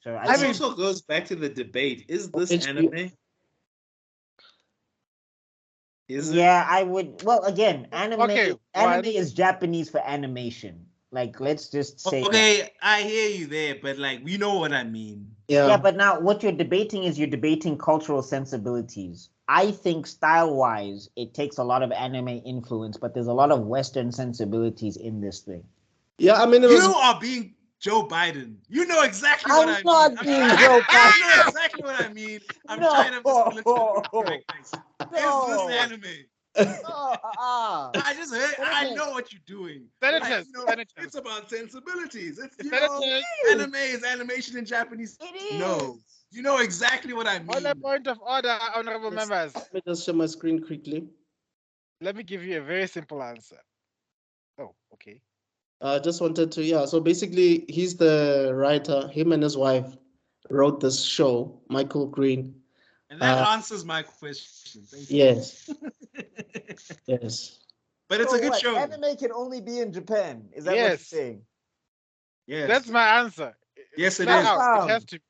culture. This also goes back to the debate. Is this anime? Is it? Yeah, I would. Well, again, anime is Japanese for animation. Like, let's just say. Okay, that. I hear you there, but like, we know what I mean. Yeah, but now what you're debating is you're debating cultural sensibilities. I think style-wise, it takes a lot of anime influence, but there's a lot of Western sensibilities in this thing. Yeah, I mean, you are being Joe Biden. You know exactly what I mean. I'm not being Joe Biden. You know exactly what I mean. I'm trying to political correctness. Is this anime? I just heard. I know what you're doing. It's about sensibilities. It's anime is animation in Japanese. It is. No, you know exactly what I mean. On a point of order, honorable members. Let me just share my screen quickly. Let me give you a very simple answer. Oh, okay. I just wanted to, so basically he's the writer. Him and his wife wrote this show, Michael Green. And that answers my question. Thank you. Yes. Yes. But it's a good show. Anime can only be in Japan. Is that what you're saying? Yes. That's my answer. Yes, it is. It has to.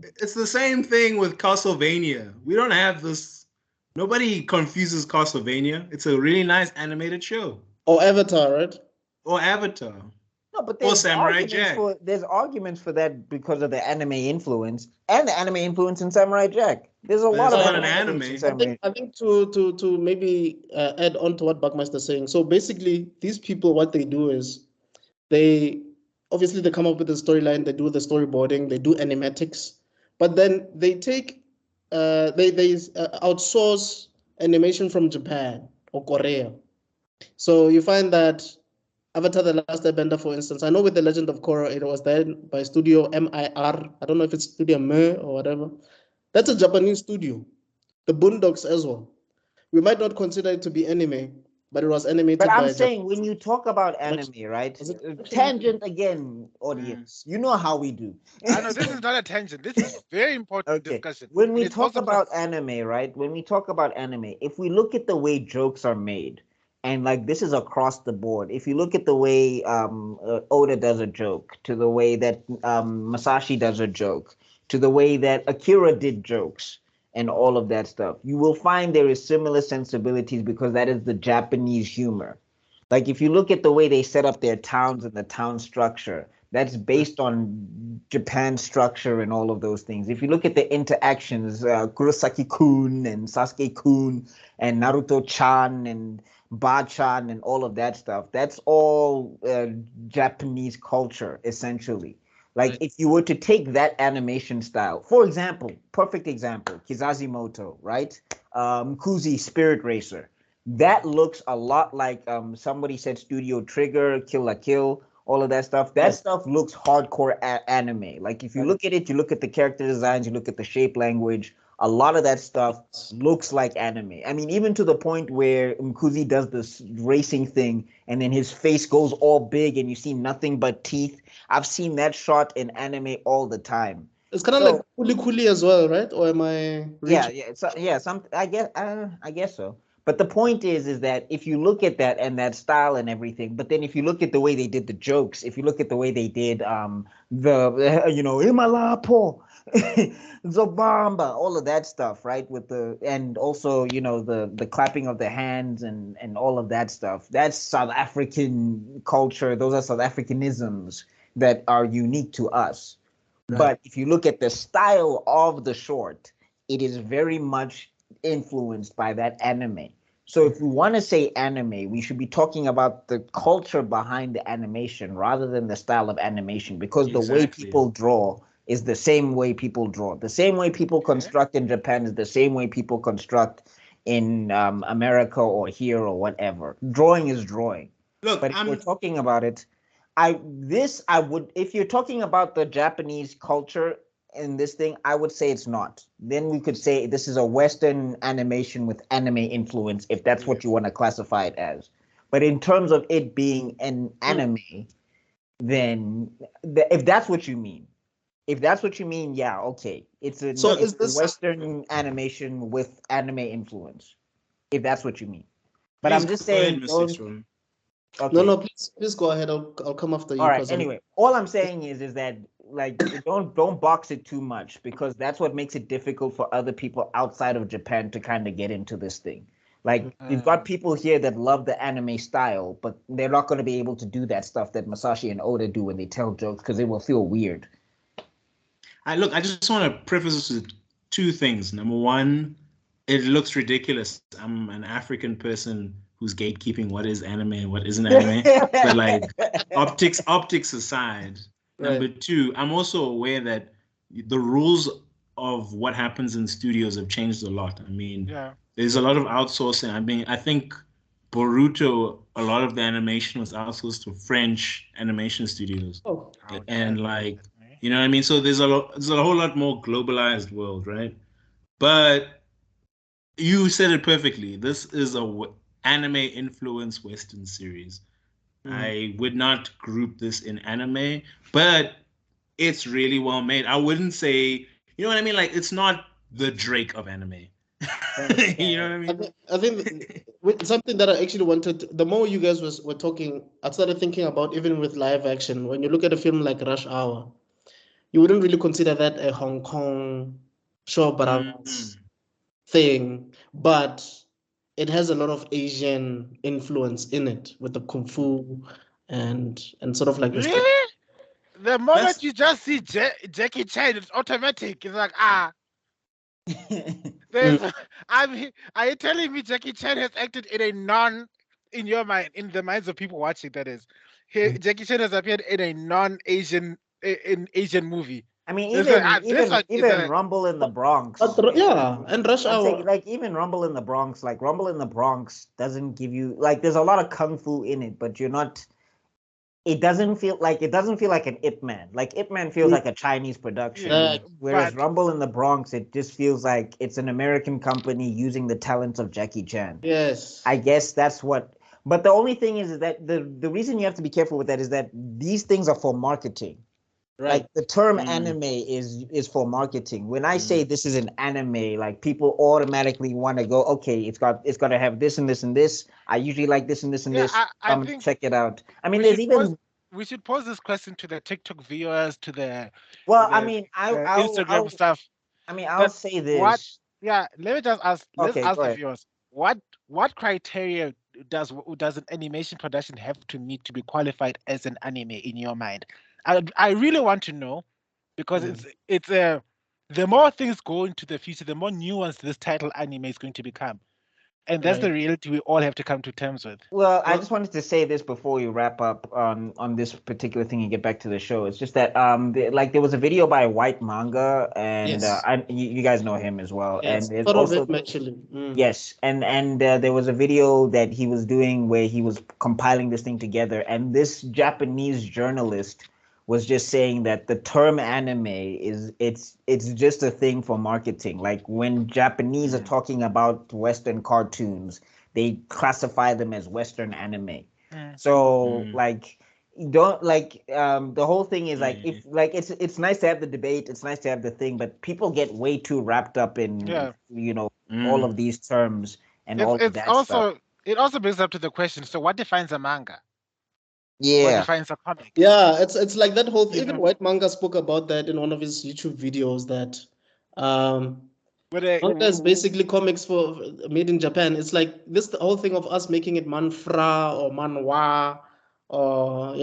It's the same thing with Castlevania. We don't have this. Nobody confuses Castlevania. It's a really nice animated show. Or Avatar, right? Or Avatar. No, but there's Samurai Jack. There's arguments for that because of the anime influence and the anime influence in Samurai Jack. There's a lot of anime. I think to maybe add on to what Buckmaster's saying. So basically, these people, what they do is they come up with the storyline, they do the storyboarding, they do animatics, but then they take they outsource animation from Japan or Korea. So you find that Avatar: The Last Airbender, for instance, I know with The Legend of Korra, it was done by Studio MIR. I don't know if it's Studio MIR or whatever. That's a Japanese studio. The Boondocks as well. We might not consider it to be anime, but it was animated by... But I'm saying, when you talk about anime, right? Tangent again, audience. You know how we do. I know, this is not a tangent. This is very important discussion. When we talk about anime, right? When we talk about anime, if we look at the way jokes are made, and like this is across the board. If you look at the way Oda does a joke, to the way that Masashi does a joke, to the way that Akira did jokes and all of that stuff, you will find there is similar sensibilities because that is the Japanese humor. Like if you look at the way they set up their towns and the town structure, that's based on Japan's structure and all of those things. If you look at the interactions, Kurosaki-kun and Sasuke-kun and Naruto-chan and Ba-chan and all of that stuff, that's all Japanese culture, essentially. Like if you were to take that animation style, for example, perfect example, Kizazimoto, right? Kuzi, Spirit Racer. That looks a lot like somebody said Studio Trigger, Kill la Kill, all of that stuff. That stuff looks hardcore anime. Like if you look at it, you look at the character designs, you look at the shape language, a lot of that stuff looks like anime. I mean, even to the point where Mkuzi does this racing thing and then his face goes all big and you see nothing but teeth. I've seen that shot in anime all the time. It's kind of like Kuli Kuli as well, right? Or am I reaching? I guess so. But the point is that if you look at that and that style and everything, but then if you look at the way they did the jokes, if you look at the way they did Imalapo, Zobamba, all of that stuff, right? And also, the clapping of the hands and all of that stuff. That's South African culture. Those are South Africanisms that are unique to us. Right. But if you look at the style of the short, it is very much influenced by that anime. So if we want to say anime, we should be talking about the culture behind the animation rather than the style of animation, because the way people draw is the same way people draw. The same way people construct in Japan is the same way people construct in America or here or whatever. Drawing is drawing. Look, but if we're talking about it, if you're talking about the Japanese culture in this thing, I would say it's not. Then we could say this is a Western animation with anime influence, if that's what you want to classify it as. But in terms of it being an anime, then if that's what you mean, yeah, okay. It's a Western animation with anime influence, if that's what you mean. But I'm just saying. Okay. No, please go ahead. I'll come after you. All right. Anyway, all I'm saying is that don't box it too much, because that's what makes it difficult for other people outside of Japan to kind of get into this thing. Like, we've got people here that love the anime style, but they're not going to be able to do that stuff that Masashi and Oda do when they tell jokes, because it will feel weird. I just want to preface this with two things. Number one, it looks ridiculous. I'm an African person who's gatekeeping what is anime and what isn't anime. But like, optics aside. Right. Number two, I'm also aware that the rules of what happens in studios have changed a lot. I mean, there's a lot of outsourcing. I think Boruto, a lot of the animation was outsourced to French animation studios. Oh. And like, you know what I mean? So there's a whole lot more globalized world, right? But you said it perfectly. This is a anime influenced Western series. I would not group this in anime, but it's really well made. I wouldn't say, you know what I mean? Like, it's not the Drake of anime. You know what I mean? I think something that I actually wanted, the more you guys were talking, I started thinking about, even with live action, when you look at a film like Rush Hour, you wouldn't really consider that a Hong Kong show brothers thing, but it has a lot of Asian influence in it, with the kung fu and sort of like really? The moment you just see Jackie Chan, it's automatic. It's like, are you telling me Jackie Chan has acted in in your mind, in the minds of people watching, that is, Jackie Chan has appeared in a non-Asian Asian movie? I mean, even Rumble in the Bronx. And Rush Hour. Like, even Rumble in the Bronx, Rumble in the Bronx doesn't give you, like, there's a lot of kung fu in it, but you're not. It doesn't feel like an Ip Man. Like, Ip Man feels like a Chinese production, whereas Rumble in the Bronx, it just feels like it's an American company using the talents of Jackie Chan. Yes, I guess that's what. But the only thing is that the reason you have to be careful with that is that these things are for marketing. right. Like, the term anime is for marketing. When I say this is an anime, like, people automatically want to go, okay, it's got to have this and this and this. I usually like this and this and this. I think check it out. I mean, we should pose this question to the TikTok viewers, to the Instagram stuff. I mean, I'll say this. Let me just ask. Let's ask the ahead. viewers. What criteria does an animation production have to meet to be qualified as an anime in your mind? I really want to know, because it's the more things go into the future, the more nuanced this title anime is going to become. And that's the reality we all have to come to terms with. Well, I just wanted to say this before we wrap up on this particular thing and get back to the show. It's just that there was a video by White Manga, and you guys know him as well. Yes, and it's also actually. Yes, and there was a video that he was doing where he was compiling this thing together, and this Japanese journalist was just saying that the term anime it's just a thing for marketing. Like, when Japanese are talking about Western cartoons, they classify them as Western anime. So like, don't the whole thing is like, if like it's nice to have the debate, it's nice to have the thing, but people get way too wrapped up in all of these terms and all of that stuff. It also brings up to the question, so what defines a manga? Yeah. What defines a comic? Yeah, it's like that whole even White Manga spoke about that in one of his YouTube videos, that manga is basically comics made in Japan. It's like this, the whole thing of us making it manfra or manhwa, or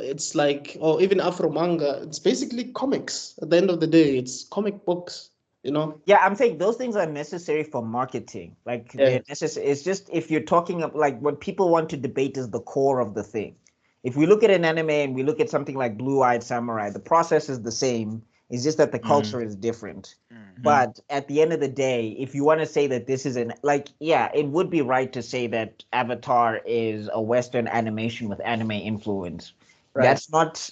it's like, or even Afro manga. It's basically comics. At the end of the day, it's comic books. Yeah, I'm saying those things are necessary for marketing. Like, they're necessary. It's just, if you're talking of, like, what people want to debate is the core of the thing. If we look at an anime and we look at something like Blue-Eyed Samurai, the process is the same. It's just that the culture is different. But at the end of the day, if you want to say that this is it would be right to say that Avatar is a Western animation with anime influence. Right. That's not.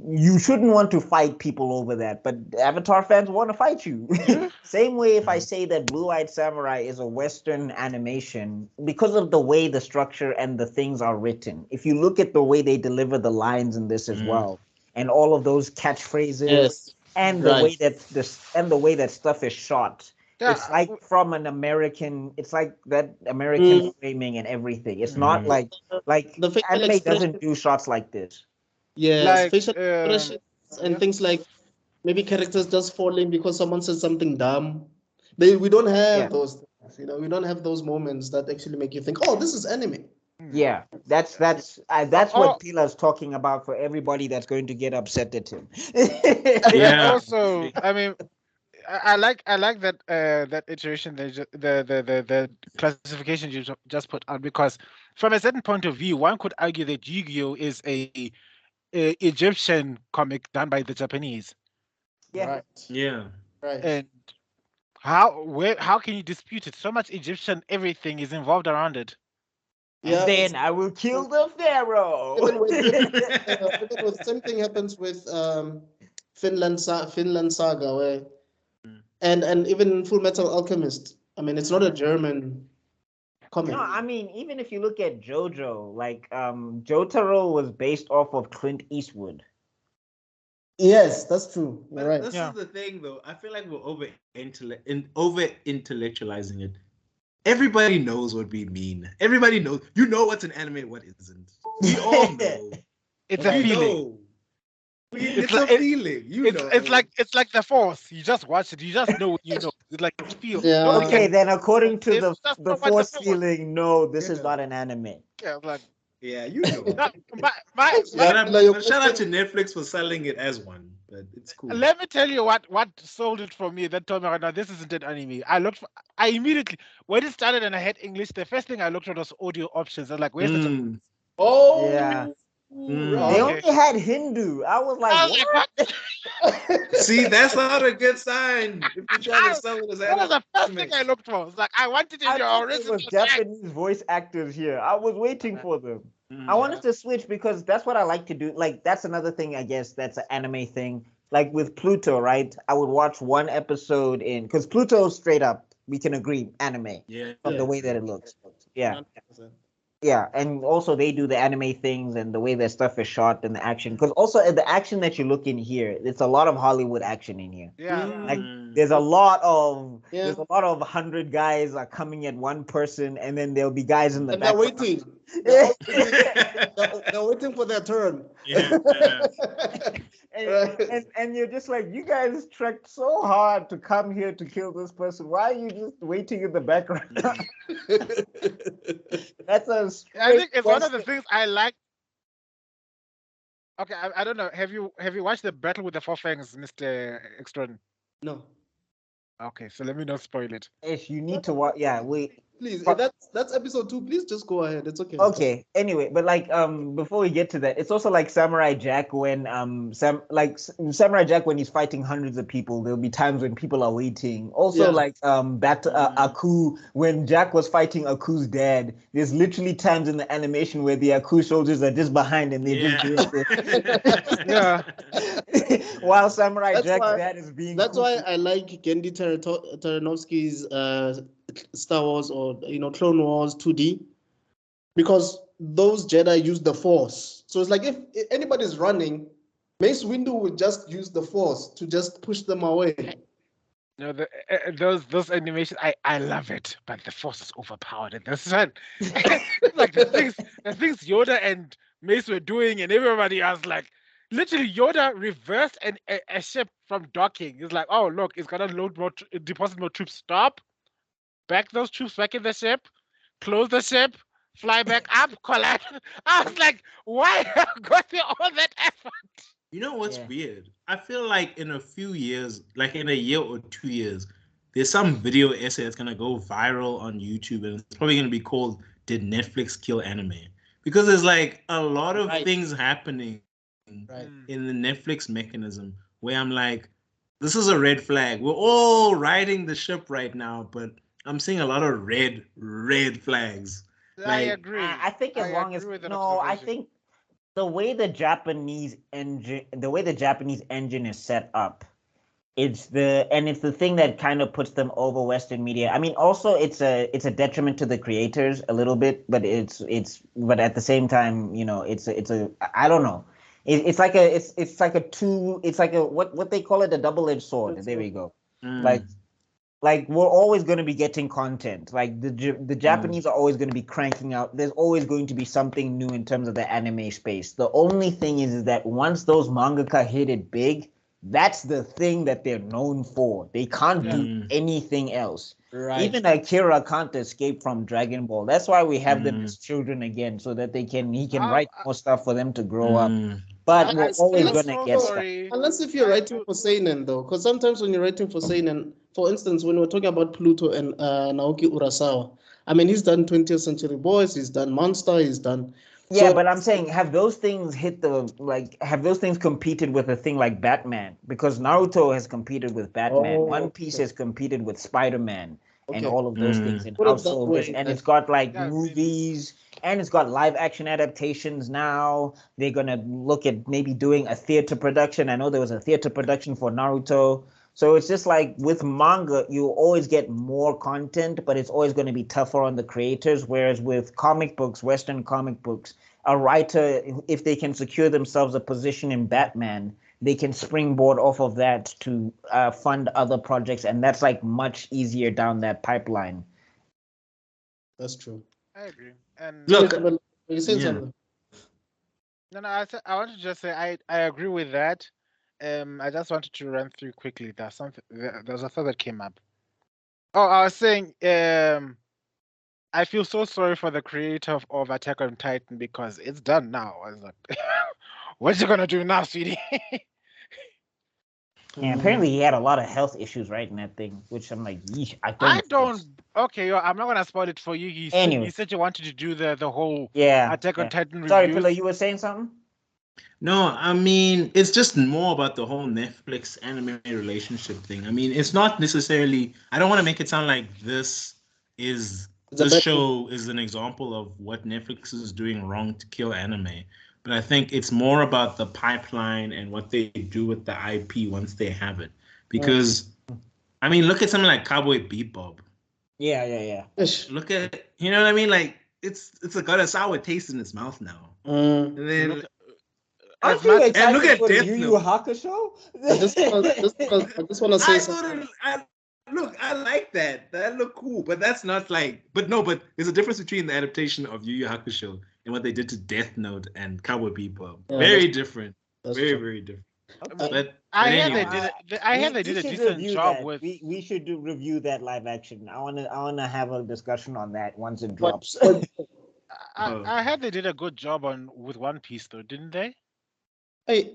You shouldn't want to fight people over that, but Avatar fans want to fight you. Same way if I say that Blue-Eyed Samurai is a Western animation, because of the way the structure and the things are written. If you look at the way they deliver the lines in this as well, and all of those catchphrases, and the way that stuff is shot, it's like from an American. It's like that American framing and everything. It's not like the anime doesn't do shots like this. Yes, facial expression and things like maybe characters just falling because someone said something dumb. We don't have those things, we don't have those moments that actually make you think, oh, this is anime. Yeah, that's what Pila's talking about for everybody that's going to get upset at him. And also, I mean, I like that that iteration, the classification you just put on, because from a certain point of view, one could argue that Yu-Gi-Oh is a Egyptian comic done by the Japanese. Yeah. Right. Yeah. Right. And how can you dispute it? So much Egyptian everything is involved around it. And then I will kill the pharaoh. Even with same thing happens with Finland Saga, where and even Full Metal Alchemist. I mean, it's not a German comic. No, I mean, even if you look at JoJo, like Jotaro was based off of Clint Eastwood. Yes, that's true. But right. This is the thing, though. I feel like we're over intellectualizing it. Everybody knows what we mean. Everybody knows. You know what's an anime, what isn't. We all know. It's a feeling. It's a feeling. It's like the Force. You just watch it. You just know what you know. It's like it feels. Yeah. Okay, then according to It's just the Force feeling, no, this is not an anime. Yeah, like yeah, you know. Shout out to Netflix for selling it as one, but it's cool. Let me tell you what sold it for me. That told me, no, this isn't an anime. I immediately, when it started and I had English, the first thing I looked at was audio options. I was like, where's the? Oh yeah. Right. They only had Hindu. I was like, what? See, that's not a good sign. If you try to sell it as that was the first thing I looked for. It's like I wanted in your original. It was Japanese voice actors here. I was waiting for them. I wanted to switch because that's what I like to do. Like that's another thing, I guess, that's an anime thing. Like with Pluto, right? I would watch one episode because Pluto straight up, we can agree, anime. Yeah. From the way that it looks. Yeah. 100%. Yeah, and also they do the anime things and the way their stuff is shot and the action. Because also the action that you look in here, it's a lot of Hollywood action in here. Yeah. Like there's a lot of 100 guys are coming at one person, and then there'll be guys in the back. They're waiting. They're waiting for their turn. Yeah. And you're just like, you guys trekked so hard to come here to kill this person. Why are you just waiting in the background? That's I think it's one of the things I like. Okay, I don't know. Have you watched the Battle with the Four Fangs, Mr. Extron? No. Okay, so let me not spoil it. Ish, you need to watch. Yeah, Please, that's episode 2. Please just go ahead. It's okay. Okay. Anyway, but like before we get to that, it's also like Samurai Jack when Samurai Jack when he's fighting hundreds of people. There'll be times when people are waiting. Also, like back to Aku when Jack was fighting Aku's dad. There's literally times in the animation where the Aku soldiers are just behind and they just do it. Yeah. While Samurai Jack's dad is being. That's why I like Gendy Taranovsky's Star Wars or Clone Wars 2D, because those Jedi use the Force. So it's like if anybody's running, Mace Windu would just use the Force to just push them away. No, those animations, I love it, but the Force is overpowered in this one. Like the things Yoda and Mace were doing, and everybody else, like literally Yoda reversed a ship from docking. It's like, oh look, it's gonna load more, deposit more troops. Stop. Back those troops back in the ship, close the ship, fly back up, collapse. I was like, why go through all that effort? You know what's weird? I feel like in a few years, like in a year or 2 years, there's some video essay that's gonna go viral on YouTube, and it's probably gonna be called "Did Netflix Kill Anime?" Because there's like a lot of things happening in the Netflix mechanism where I'm like, this is a red flag. We're all riding the ship right now, but I'm seeing a lot of red flags. I agree. I think as long as I think the way the Japanese engine is set up, it's the thing that kind of puts them over Western media. I mean, also it's a detriment to the creators a little bit, but but at the same time, it's a I don't know. It's like a what they call it, a double-edged sword. There we go. Like like we're always going to be getting content. Like the Japanese are always going to be cranking out. There's always going to be something new in terms of the anime space. The only thing is that once those mangaka hit it big, that's the thing that they're known for. They can't do anything else. Right. Even Akira can't escape from Dragon Ball. That's why we have them as children again, so that he can write more stuff for them to grow up. But we're always gonna get stuff. Unless if you're writing for seinen though, because sometimes when you're writing for seinen, for instance, when we're talking about Pluto and Naoki Urasawa, I mean, he's done 20th Century Boys, he's done Monster, he's done. Yeah, but I'm saying, have those things have those things competed with a thing like Batman? Because Naruto has competed with Batman. One Piece has competed with Spider-Man and all of those things in households. And it's got like movies and it's got live action adaptations now. They're gonna look at maybe doing a theater production. I know there was a theater production for Naruto. So it's just like with manga, you always get more content, but it's always going to be tougher on the creators. Whereas with comic books, Western comic books, a writer, if they can secure themselves a position in Batman, they can springboard off of that to fund other projects. And that's like much easier down that pipeline. That's true. I agree. And Look, you saying something? No, I want to just say I agree with that. I just wanted to run through quickly. There's a thought that came up. Oh, I was saying, I feel so sorry for the creator of Attack on Titan because it's done now. I was like, what you gonna do now, sweetie? Yeah, apparently he had a lot of health issues, right, in that thing, which I'm like, yeesh, I don't. Okay, I'm not gonna spoil it for you. He said you wanted to do the whole Attack on Titan review. Sorry, Pillow, you were saying something? No, I mean, it's just more about the whole Netflix anime relationship thing. I mean, it's not necessarily, I don't want to make it sound like this show is an example of what Netflix is doing wrong to kill anime. But I think it's more about the pipeline and what they do with the IP once they have it. Because, I mean, look at something like Cowboy Bebop. Yeah. Look at, you know what I mean? Like, it's got a sour taste in its mouth now. And then... Aren't you excited look at for the Death Yu Yu Note. Hakusho? I just want to say something. I like that. That looked cool, but that's not like. But there's a difference between the adaptation of Yu Yu Hakusho and what they did to Death Note and Cowboy Bebop. Very different. Very different. But I hear they did a decent job with. We should review that live action. I wanna have a discussion on that once it drops. I heard they did a good job with One Piece though, didn't they?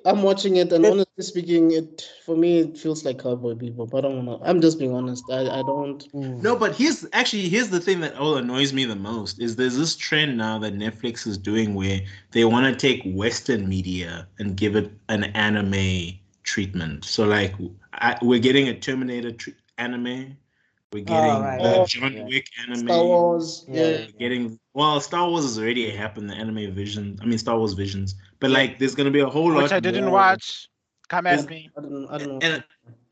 I'm watching it, and honestly speaking, for me it feels like Cowboy Bebop. I don't know. I'm just being honest. I don't. No, but here's the thing that annoys me the most is there's this trend now that Netflix is doing where they want to take Western media and give it an anime treatment. So like we're getting a Terminator anime. We're getting John Wick anime. Star Wars. Star Wars has already happened, the anime Vision. I mean, Star Wars Visions. But like, there's gonna be a whole lot. Which I didn't watch. Come at me. I don't know.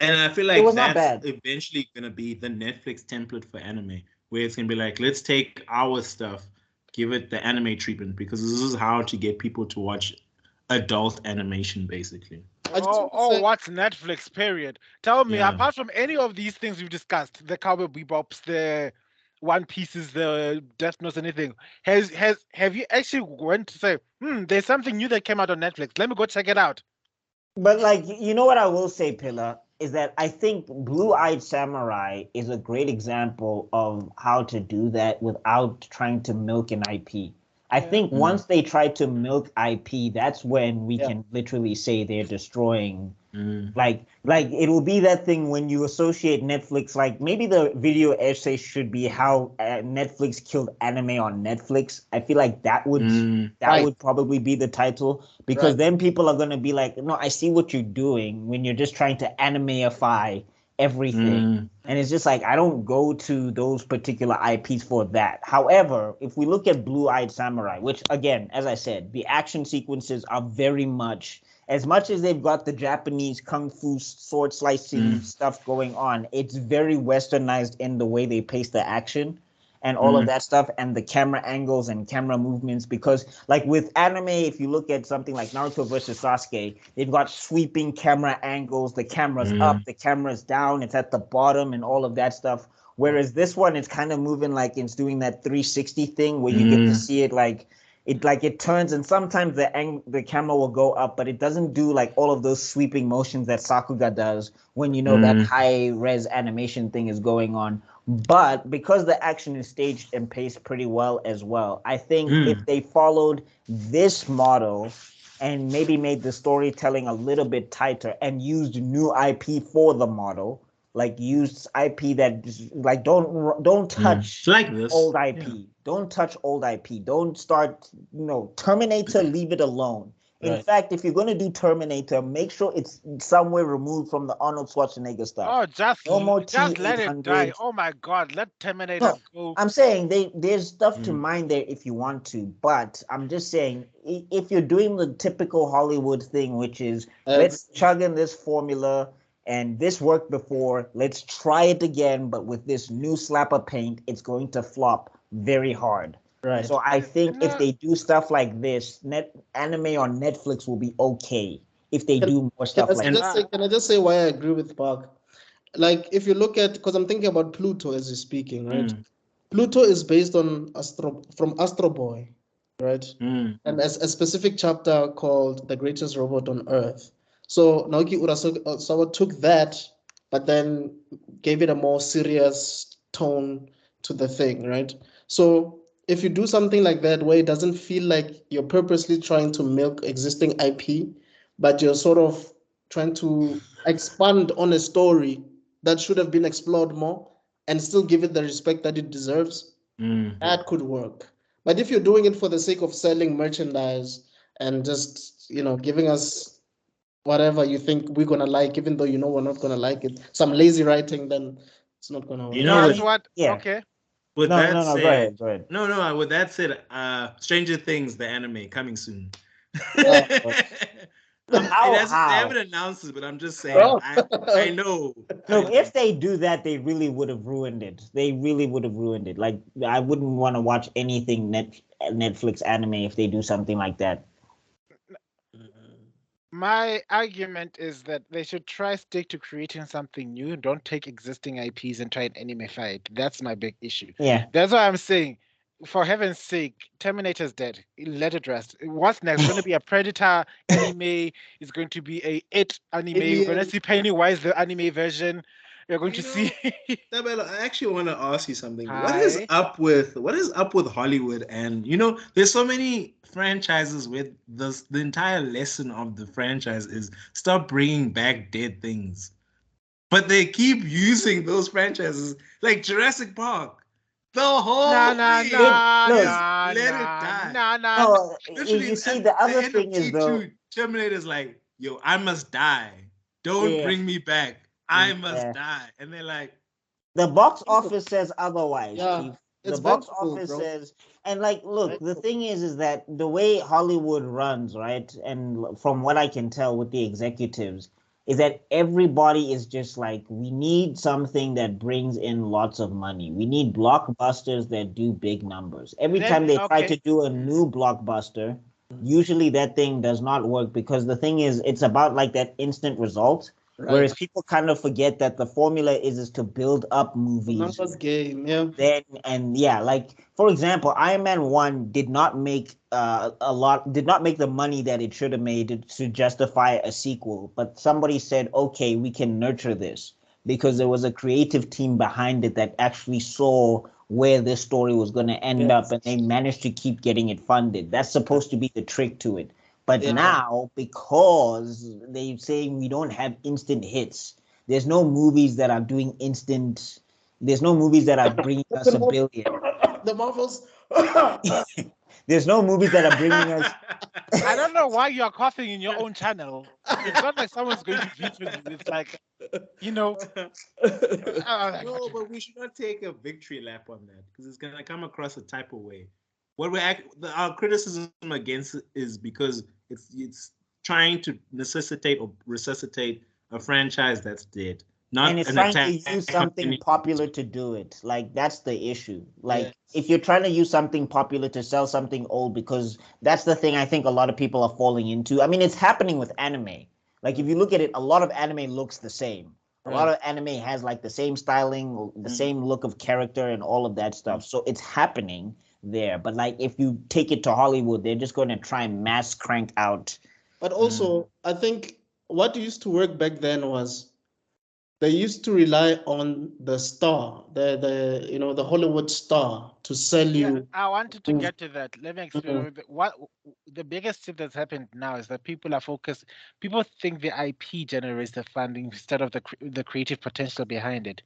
And I feel like that's eventually gonna be the Netflix template for anime, where it's gonna be like, let's take our stuff, give it the anime treatment, because this is how to get people to watch adult animation, basically. What's Netflix? Period. Tell me, apart from any of these things we've discussed, the Cowboy Bebops, the One Pieces, the Death Notes, anything, have you actually went to say, there's something new that came out on Netflix? Let me go check it out. But like, you know what I will say, Pillar, is that I think Blue-Eyed Samurai is a great example of how to do that without trying to milk an IP. I think once they try to milk IP, that's when we can literally say they're destroying. Like it will be that thing when you associate Netflix, like maybe the video essay should be how Netflix killed anime on Netflix. I feel like that would probably be the title, because then people are going to be like, no, I see what you're doing when you're just trying to animeify everything. And it's just like, I don't go to those particular IPs for that. However, if we look at Blue-Eyed Samurai, which again, as I said, the action sequences are very much as they've got the Japanese kung fu sword slicing stuff going on, it's very westernized in the way they pace the action. and all of that stuff, and the camera angles and camera movements. Because like with anime, if you look at something like Naruto versus Sasuke, they've got sweeping camera angles, the camera's up, the camera's down, it's at the bottom, and all of that stuff. Whereas this one, it's kind of moving like it's doing that 360 thing where you get to see it like it turns, and sometimes the camera will go up, but it doesn't do like all of those sweeping motions that Sakuga does when you know that high res animation thing is going on. But because the action is staged and paced pretty well as well, I think if they followed this model and maybe made the storytelling a little bit tighter and used new IP for the model, like used IP that like don't touch like this old IP. Don't touch old IP. Don't start, Terminator, leave it alone. In fact, if you're going to do Terminator, make sure it's somewhere removed from the Arnold Schwarzenegger stuff. Oh, just let it die. T-800. Oh my God, let Terminator go. I'm saying there's stuff to mine there if you want to, but I'm just saying if you're doing the typical Hollywood thing, which is let's chug in this formula and this worked before, let's try it again, but with this new slap of paint, it's going to flop very hard. Right. So I think if they do stuff like this, anime on Netflix will be okay if they do more stuff like that. Can I just say why I agree with Park? Like, if you look at, because I'm thinking about Pluto as you're speaking, right? Pluto is based on Astro Boy, right? And a specific chapter called The Greatest Robot on Earth. So Naoki Urasawa took that, but then gave it a more serious tone to the thing, right? So if you do something like that where it doesn't feel like you're purposely trying to milk existing IP, but you're sort of trying to expand on a story that should have been explored more and still give it the respect that it deserves, that could work. But if you're doing it for the sake of selling merchandise and just, giving us whatever you think we're going to like, even though we're not going to like it, some lazy writing, then it's not going to work. That's what? Yeah. Okay. With that said, go ahead. No. With that said, Stranger Things, the anime, coming soon. They haven't announced it, but I'm just saying. I know. No, if they do that, they really would have ruined it. They really would have ruined it. Like, I wouldn't want to watch anything Netflix anime if they do something like that. My argument is that they should stick to creating something new. Don't take existing IPs and try and animify it. That's my big issue. Yeah. That's why I'm saying, for heaven's sake, Terminator's dead. Let it rest. What's next? Going to be a Predator anime. It's going to be a It anime. We're going to see Pennywise, the anime version. You're going to see. Tabelo, I actually want to ask you something. Hi. What is up with Hollywood? And there's so many franchises where the entire lesson of the franchise is stop bringing back dead things, but they keep using those franchises like Jurassic Park. The whole thing. Let it die. No, you see, the other thing is though, Terminator's like, yo, I must die. Don't bring me back. I must die. And they're like, the box office says otherwise, Chief. The box cool, office says, and like, look, the thing is that the way Hollywood runs, right? And from what I can tell with the executives, is that everybody is just like, we need something that brings in lots of money. We need blockbusters that do big numbers. Every time they try to do a new blockbuster, usually that thing does not work because the thing is, it's about like that instant result. Right. Whereas people kind of forget that the formula is to build up movies. The numbers game, yeah. Like for example, Iron Man 1 did not make the money that it should have made to justify a sequel. But somebody said, okay, we can nurture this because there was a creative team behind it that actually saw where this story was going to end up, and they managed to keep getting it funded. That's supposed to be the trick to it. But now, because they're saying we don't have instant hits, there's no movies that are doing instant. There's no movies that are bringing us $1 billion. The Marvels. There's no movies that are bringing us. I don't know why you are coughing in your own channel. It's not like someone's going to beat you. It's like, No, but we should not take a victory lap on that because it's gonna come across a type of way. Our criticism against it is because it's trying to necessitate or resuscitate a franchise that's dead. not and it's an trying to attack use on something any- popular to do it. Like that's the issue. Like if you're trying to use something popular to sell something old, because that's the thing I think a lot of people are falling into. I mean, it's happening with anime. Like if you look at it, a lot of anime looks the same. A lot of anime has like the same styling, the same look of character, and all of that stuff. So it's happening there. But like if you take it to Hollywood, they're just going to try and mass crank out. But also, I think what used to work back then was they used to rely on the star, the Hollywood star to sell Yeah, you. I wanted to get to that. Let me explain. Mhm. What the biggest shift that's happened now is that people are focused. People think the IP generates the funding instead of the creative potential behind it.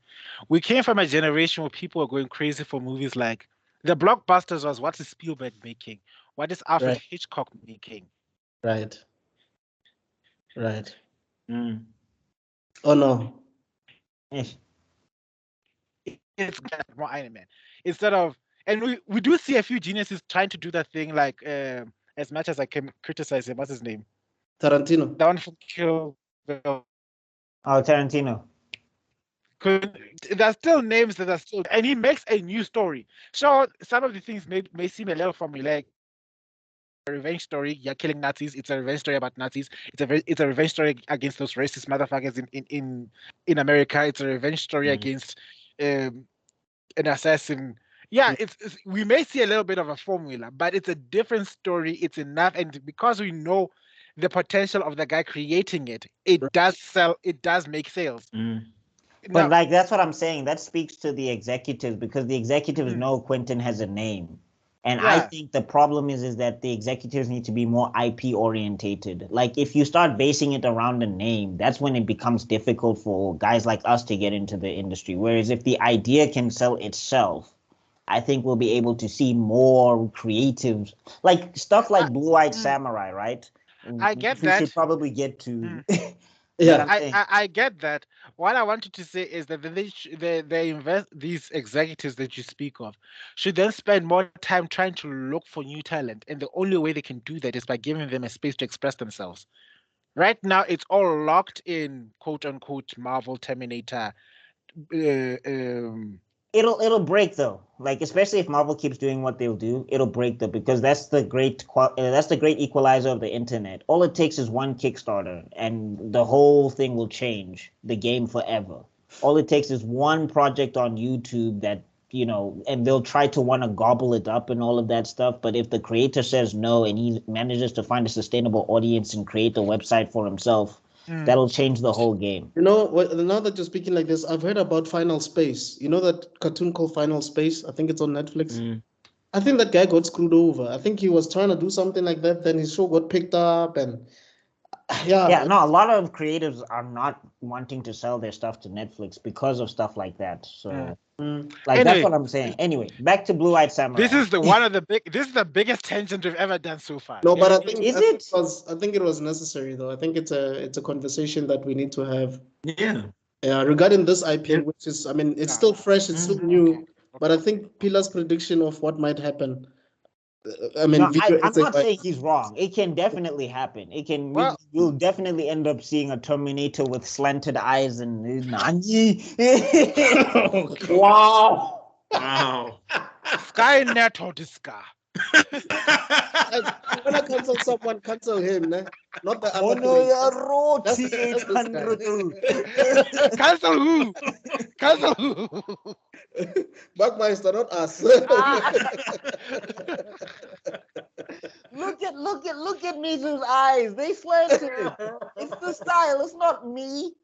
We came from a generation where people were going crazy for movies like the blockbusters was what is Spielberg making? What is Alfred Right. Hitchcock making? Right. Right. Mm. Oh no. Yes. It's more Iron Man instead of, and we do see a few geniuses trying to do that thing like as much as I can criticize him. What's his name? Tarantino. The one for Kill Bill. Oh, Tarantino. There's still names that are still, and he makes a new story. So some of the things may seem a little formulaic. A revenge story, you're killing Nazis. It's a revenge story about Nazis. It's a revenge story against those racist motherfuckers in America. It's a revenge story against um, an assassin. Yeah, we may see a little bit of a formula, but it's a different story. It's enough, and because we know the potential of the guy creating it, it does sell. It does make sales. But Now, like that's what I'm saying. That speaks to the executives because the executives know Quentin has a name. And I yeah, think the problem is that the executives need to be more IP orientated. Like if you start basing it around a name, that's when it becomes difficult for guys like us to get into the industry. Whereas if the idea can sell itself, I think we'll be able to see more creatives, like stuff like Blue Eyed Samurai, right? I Which get we should that. probably get to. But Yeah. I'm saying, I get that. What I wanted to say is that they invest these executives that you speak of should then spend more time trying to look for new talent, and the only way they can do that is by giving them a space to express themselves. Right now, it's all locked in quote unquote Marvel Terminator. Um, it'll break though. Like especially if Marvel keeps doing what they'll do, it'll break though because that's the great equalizer of the internet. All it takes is one Kickstarter, and the whole thing will change the game forever. All it takes is one project on YouTube that and they'll try to want to gobble it up and all of that stuff. But if the creator says no and he manages to find a sustainable audience and create a website for himself, that'll change the whole game. Now that you're speaking like this, I've heard about Final Space. You know that cartoon called Final Space? I think it's on Netflix. I think that guy got screwed over. I think he was trying to do something like that, then his show got picked up, and Yeah, yeah. no, a lot of creatives are not wanting to sell their stuff to Netflix because of stuff like that. So, like, that's Anyway, what I'm saying. Anyway, back to Blue Eyed this Samurai. is the one of the big. This is the biggest tangent we've ever done so far. No, but Is it? I think it was necessary though. I think it's a conversation that we need to have. Yeah. Regarding this IP, which is, I mean, it's still fresh, it's still new, but I think Pilar's prediction of what might happen. I mean, No, video I'm essay not by saying he's wrong. It can definitely happen. It can. Well, You'll definitely end up seeing a Terminator with slanted eyes and Nani. Wow. Wow. Skynet or Disca. I'm gonna cancel someone, cancel him, ne? Not the other Mono three. ya roti That's this guy. 800. Cancel who? Cancel who? Buckmeister, not us. Look at Mizu's eyes. They slanted. It's the style. It's not me.